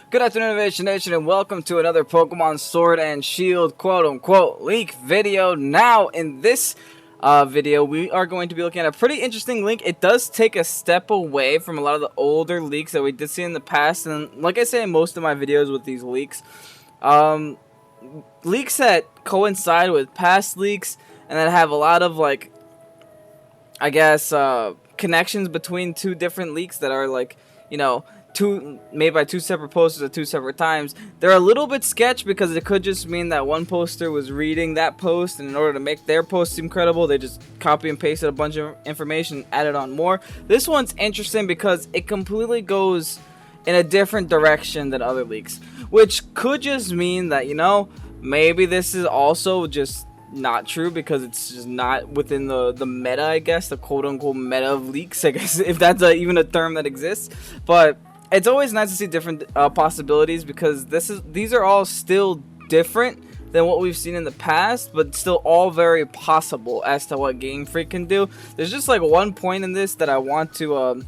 Good afternoon, Innovation Nation, and welcome to another Pokemon Sword and Shield quote-unquote leak video. Now, in this video, we are going to be looking at a pretty interesting leak. It does take a step away from a lot of the older leaks that we did see in the past, and like I say in most of my videos with these leaks, leaks that coincide with past leaks and that have a lot of, like, I guess, connections between two different leaks that are, like, you know, made by two separate posters at two separate times. They're a little bit sketch because it could just mean that one poster was reading that post, and in order to make their post seem credible, they just copy and pasted a bunch of information, added on more. This one's interesting because it completely goes in a different direction than other leaks, which could just mean that, you know, maybe this is also just not true because it's just not within the meta, I guess, the quote-unquote meta of leaks, I guess, if that's even a term that exists. But it's always nice to see different possibilities because these are all still different than what we've seen in the past, but still all very possible as to what GameFreak can do. There's just like one point in this that I want to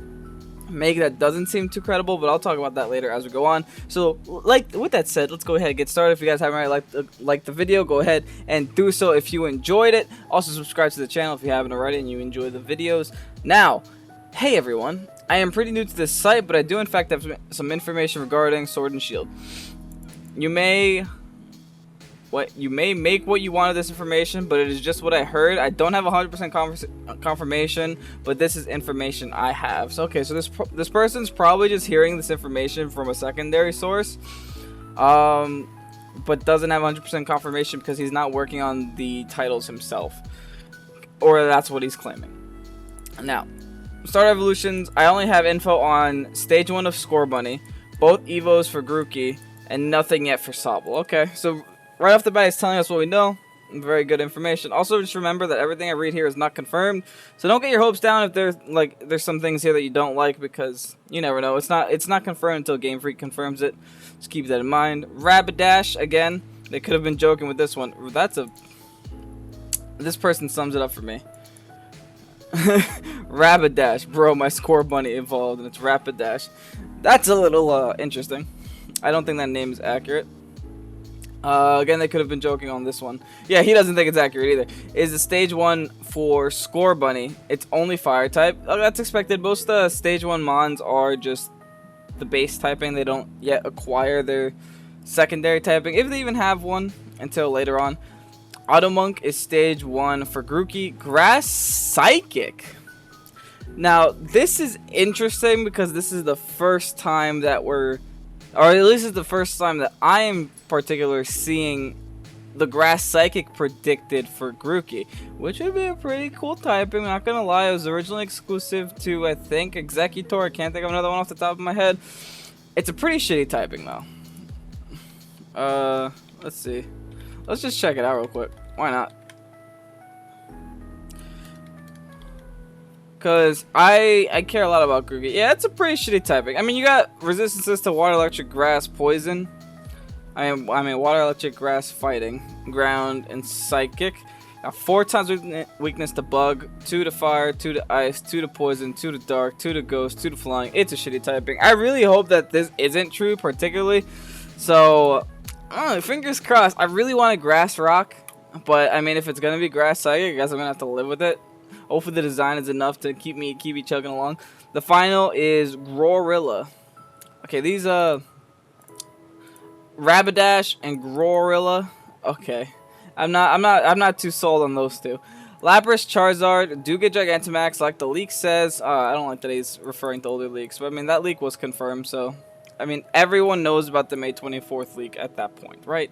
make that doesn't seem too credible, but I'll talk about that later as we go on. So, like, with that said, let's go ahead and get started. If you guys haven't already liked the video, go ahead and do so if you enjoyed it. Also, subscribe to the channel if you haven't already and you enjoy the videos. Now, hey everyone, I am pretty new to this site, but I do in fact have some information regarding Sword and Shield. You may make what you want of this information, but it is just what I heard. I don't have 100% confirmation, but this is information I have. So okay, so this person's probably just hearing this information from a secondary source, but doesn't have 100% confirmation because he's not working on the titles himself, or that's what he's claiming. Now, Start Evolutions, I only have info on Stage 1 of Scorbunny, both Evos for Grookey, and nothing yet for Sobble. Okay, so right off the bat, he's telling us what we know. Very good information. Also, just remember that everything I read here is not confirmed, so don't get your hopes down if there's some things here that you don't like, because you never know. It's not confirmed until GameFreak confirms it. Just keep that in mind. Rapidash, again, they could have been joking with this one. This person sums it up for me. Rapidash, bro, my Scorbunny evolved and it's Rapidash. That's a little interesting. I don't think that name is accurate. Again, they could have been joking on this one. Yeah, he doesn't think it's accurate either. Is the Stage 1 for Scorbunny? It's only Fire type. Oh, that's expected. Most Stage 1 Mons are just the base typing. They don't yet acquire their secondary typing, if they even have one, until later on. Automunk is Stage 1 for Grookey. Grass Psychic. Now, this is interesting because this is the first time that or at least it's the first time that I am particular seeing the Grass Psychic predicted for Grookey, which would be a pretty cool typing. I'm not gonna lie, it was originally exclusive to, I think, Executor. I can't think of another one off the top of my head. It's a pretty shitty typing though. Let's see. Let's just check it out real quick. Why not? Because I care a lot about Grookey. Yeah, it's a pretty shitty typing. I mean, you got resistances to Water, Electric, Grass, Poison. I mean Water, Electric, Grass, Fighting, Ground, and Psychic. Got 4 times weakness to Bug, 2 to Fire, 2 to Ice, 2 to Poison, 2 to Dark, 2 to Ghost, 2 to Flying. It's a shitty typing. I really hope that this isn't true, particularly. So, fingers crossed. I really want a Grass Rock, but I mean, if it's gonna be Grass Psychic, I guess I'm gonna have to live with it. Hopefully the design is enough to keep me chugging along. The final is Glorilla. Okay, these Rapidash and Glorilla. Okay, I'm not too sold on those two. Lapras, Charizard do get Gigantamax, like the leak says. I don't like that he's referring to older leaks, but I mean that leak was confirmed, so I mean everyone knows about the May 24th leak at that point, right?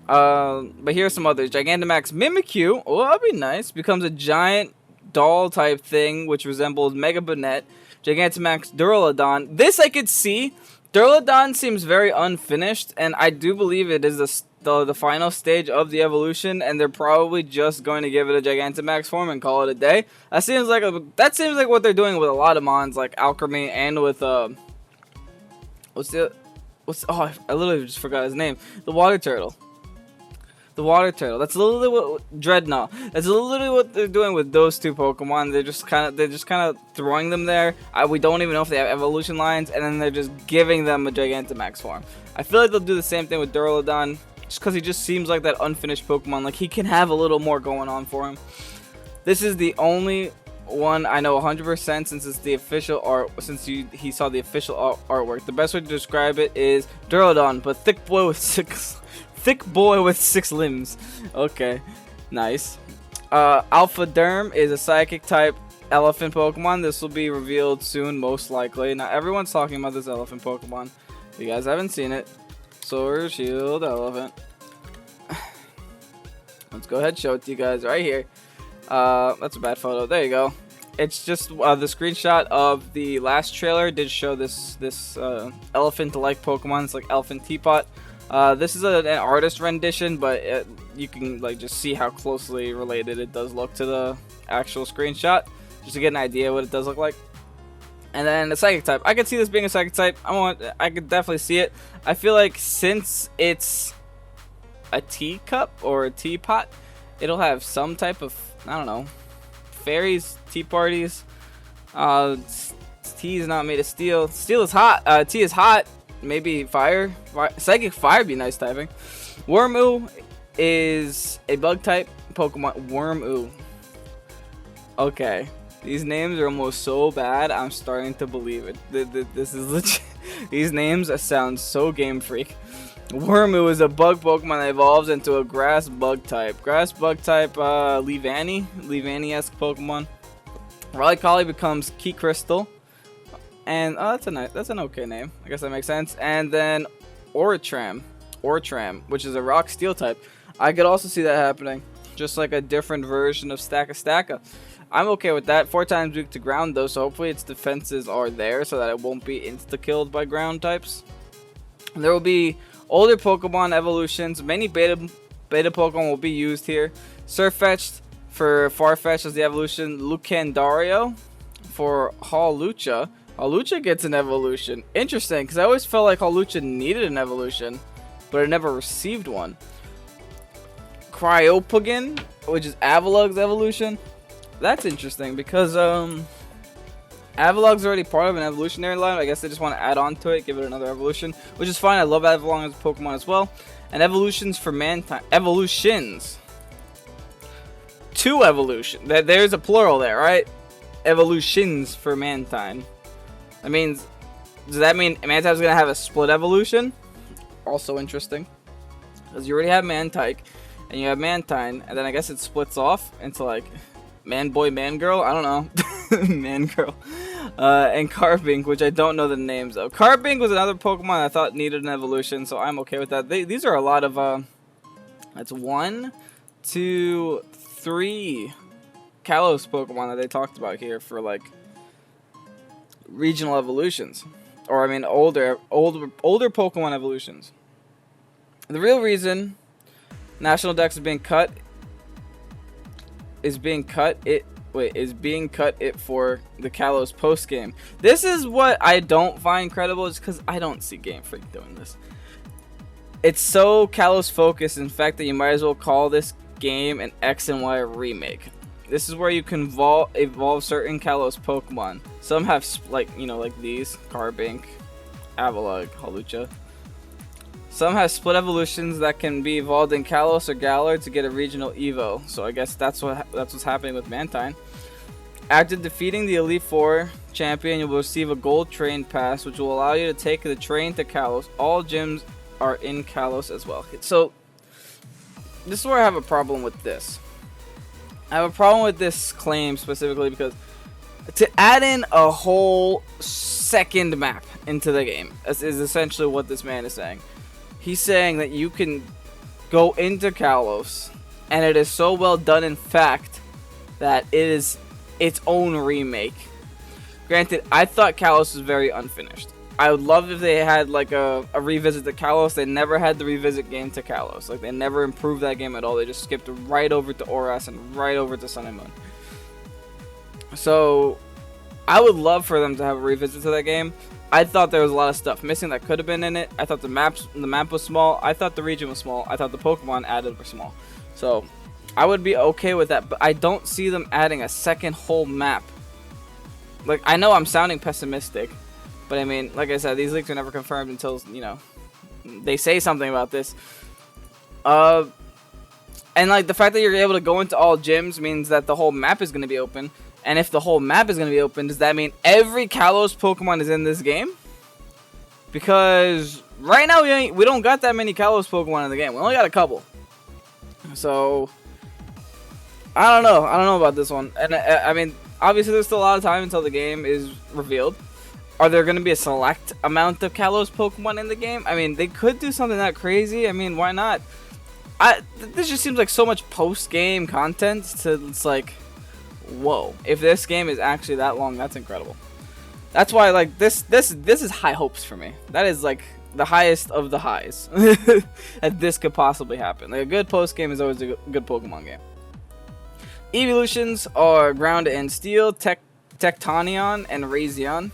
But here's some others. Gigantamax Mimikyu, oh, that'd be nice. Becomes a giant doll type thing, which resembles Mega Banette. Gigantamax Duraludon. This I could see. Duraludon seems very unfinished, and I do believe it is the final stage of the evolution, and they're probably just going to give it a Gigantamax form and call it a day. That seems like what they're doing with a lot of mons, like Alchemy, and with oh, I literally just forgot his name. The Water Turtle. the water turtle. That's literally what Dreadnought. That's literally what they're doing with those two Pokemon. They're just kind of throwing them there. We don't even know if they have evolution lines, and then they're just giving them a Gigantamax form. I feel like they'll do the same thing with Duraludon, just because he just seems like that unfinished Pokemon. Like, he can have a little more going on for him. This is the only one I know 100% since it's the official art. Since he saw the official artwork, the best way to describe it is Duraludon, but thick boy with six limbs. Okay, nice. Alpha Derm is a psychic type elephant Pokemon. This will be revealed soon, most likely. Now everyone's talking about this elephant Pokemon. If you guys haven't seen it, Sword Shield Elephant. Let's go ahead and show it to you guys right here. That's a bad photo. There you go. It's just the screenshot of the last trailer did show this elephant-like Pokemon. It's like Elephant Teapot. This is an artist rendition, but you can like just see how closely related it does look to the actual screenshot, just to get an idea what it does look like. And then the psychic type, I could see this being a psychic type. I could definitely see it. I feel like since it's a teacup or a teapot, it'll have some type of, I don't know, fairies, tea parties. Tea is not made of steel. Steel is hot. Tea is hot. Maybe fire. Psychic fire would be nice typing. Wormoo is a bug type Pokemon. Wormoo. Okay. These names are almost so bad, I'm starting to believe it. This is legit. These names sound so Game Freak. Wormoo is a bug Pokemon that evolves into a grass bug type. Grass bug type, Leavanny-esque Pokemon. Raleigh becomes Key Crystal. And that's an okay name. I guess that makes sense. And then Ortram, which is a rock steel type. I could also see that happening. Just like a different version of Staka. I'm okay with that. 4 times weak to ground though, so hopefully its defenses are there so that it won't be insta-killed by ground types. There will be older Pokemon evolutions. Many beta Pokemon will be used here. Surfetch'd for Farfetch'd as the evolution. Lucandario for Hawlucha. Hawlucha gets an evolution. Interesting, because I always felt like Hawlucha needed an evolution, but it never received one. Cryopogon, which is Avalug's evolution. That's interesting because Avalug's already part of an evolutionary line. I guess they just want to add on to it, give it another evolution, which is fine. I love Avalugg as a Pokemon as well. And evolutions for Mantine. Evolutions. 2 evolution. There's a plural there, right? Evolutions for Mantine. That means, does that mean Mantine's gonna have a split evolution? Also interesting, because you already have Mantike, and you have Mantine, and then I guess it splits off into like Man Boy, Man Girl. I don't know, Man Girl, and Carbink, which I don't know the names of. Carbink was another Pokemon I thought needed an evolution, so I'm okay with that. These are a lot of that's 1, 2, 3 Kalos Pokemon that they talked about here for like regional evolutions, or I mean older Pokemon evolutions. The real reason National Dex is being cut for the Kalos Post Game. This is what I don't find credible, is because I don't see Game Freak doing this. It's so Kalos focused, in fact, that you might as well call this game an X and Y remake. This is where you can evolve certain Kalos Pokemon. Some have, like these, Carbink, Avalugg, Hawlucha. Some have split evolutions that can be evolved in Kalos or Galar to get a regional Evo. So I guess that's what's happening with Mantine. After defeating the Elite Four champion, you will receive a gold train pass, which will allow you to take the train to Kalos. All gyms are in Kalos as well. So this is where I have a problem with this. I have a problem with this claim specifically because to add in a whole second map into the game is essentially what this man is saying. He's saying that you can go into Kalos, and it is so well done, in fact, that it is its own remake. Granted, I thought Kalos was very unfinished. I would love if they had like a revisit to Kalos. They never had the revisit game to Kalos. Like, they never improved that game at all. They just skipped right over to Oras and right over to Sun and Moon. So I would love for them to have a revisit to that game, I thought there was a lot of stuff missing that could have been in it. I thought the map was small. I thought the region was small. I thought the Pokemon added were small. So I would be okay with that, but I don't see them adding a second whole map. Like, I know I'm sounding pessimistic, but I mean, like I said, these leaks are never confirmed until, you know, they say something about this. And like the fact that you're able to go into all gyms means that the whole map is going to be open. And if the whole map is going to be open, does that mean every Kalos Pokemon is in this game? Because right now we don't got that many Kalos Pokemon in the game. We only got a couple. So I don't know. I don't know about this one. And I mean, obviously there's still a lot of time until the game is revealed. Are there going to be a select amount of Kalos Pokemon in the game? I mean, they could do something that crazy. I mean, why not? This just seems like so much post-game content. It's like, whoa. If this game is actually that long, that's incredible. That's why, like, this is high hopes for me. That is like the highest of the highs that this could possibly happen. Like, a good post-game is always a good Pokemon game. Evolutions are Ground and Steel, Tectonion, and Razion.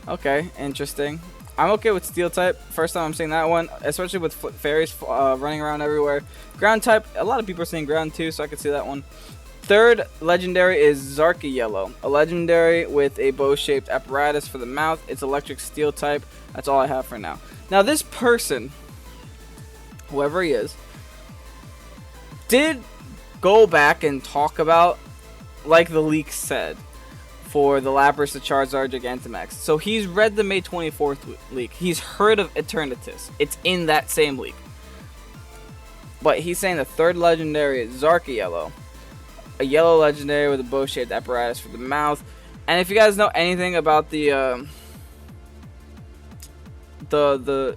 Okay, interesting. I'm okay with Steel type. First time I'm seeing that one, especially with fairies running around everywhere. Ground type, a lot of people are saying ground too, so I could see that one. Third legendary is Zarky-Yellow, a legendary with a bow-shaped apparatus for the mouth. It's electric steel type. That's all I have for now. Now this person, whoever he is, did go back and talk about, like the leak said, for the Lapras, the Charizard, Gigantamax. So he's read the May 24th leak. He's heard of Eternatus. It's in that same leak. But he's saying the third legendary is Zarky-Yellow, a yellow legendary with a bow-shaped apparatus for the mouth. And if you guys know anything about the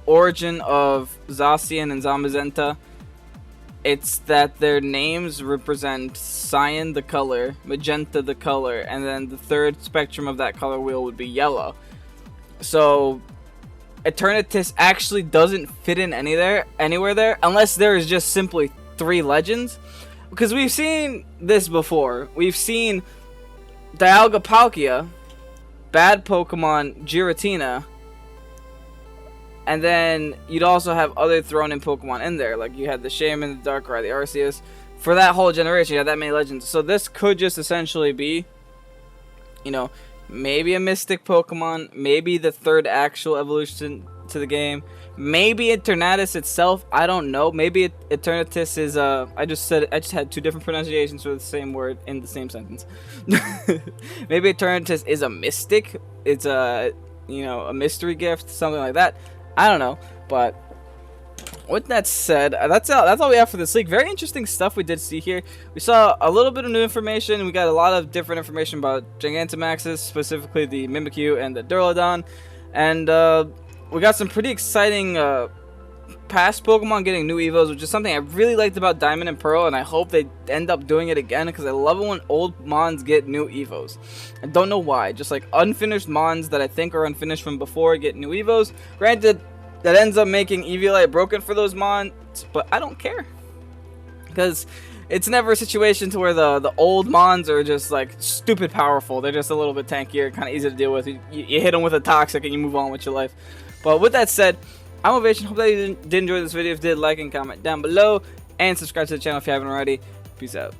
origin of Zacian and Zamazenta, it's that their names represent cyan, the color, magenta, the color, and then the third spectrum of that color wheel would be yellow. So Eternatus actually doesn't fit in anywhere there, unless there is just simply 3 legends. Because we've seen this before. We've seen Dialga Palkia, bad Pokemon Giratina, and then you'd also have other thrown in Pokemon in there. Like you had the Shaman, the Darkrai, the Arceus. For that whole generation, you had that many legends. So this could just essentially be, you know, maybe a Mystic Pokemon, maybe the third actual evolution to the game, maybe Eternatus itself. I don't know. Maybe Eternatus is I just had 2 different pronunciations for the same word in the same sentence. Maybe Eternatus is a mystic. It's a, you know, a mystery gift, something like that. I don't know, but with that said, that's all we have for this leak. Very interesting stuff we did see here. We saw a little bit of new information. We got a lot of different information about Gigantamaxes, specifically the Mimikyu and the Duraludon, and we got some pretty exciting past Pokemon getting new Evos, which is something I really liked about Diamond and Pearl, and I hope they end up doing it again, because I love it when old Mons get new Evos. I don't know why, just like unfinished Mons that I think are unfinished from before get new Evos. Granted, that ends up making Eviolite broken for those Mons, but I don't care, because it's never a situation to where the old Mons are just like stupid powerful. They're just a little bit tankier, kind of easy to deal with. You hit them with a Toxic and you move on with your life. But with that said, I'm Ovation. Hope that you did enjoy this video. If you did, like and comment down below, and subscribe to the channel if you haven't already. Peace out.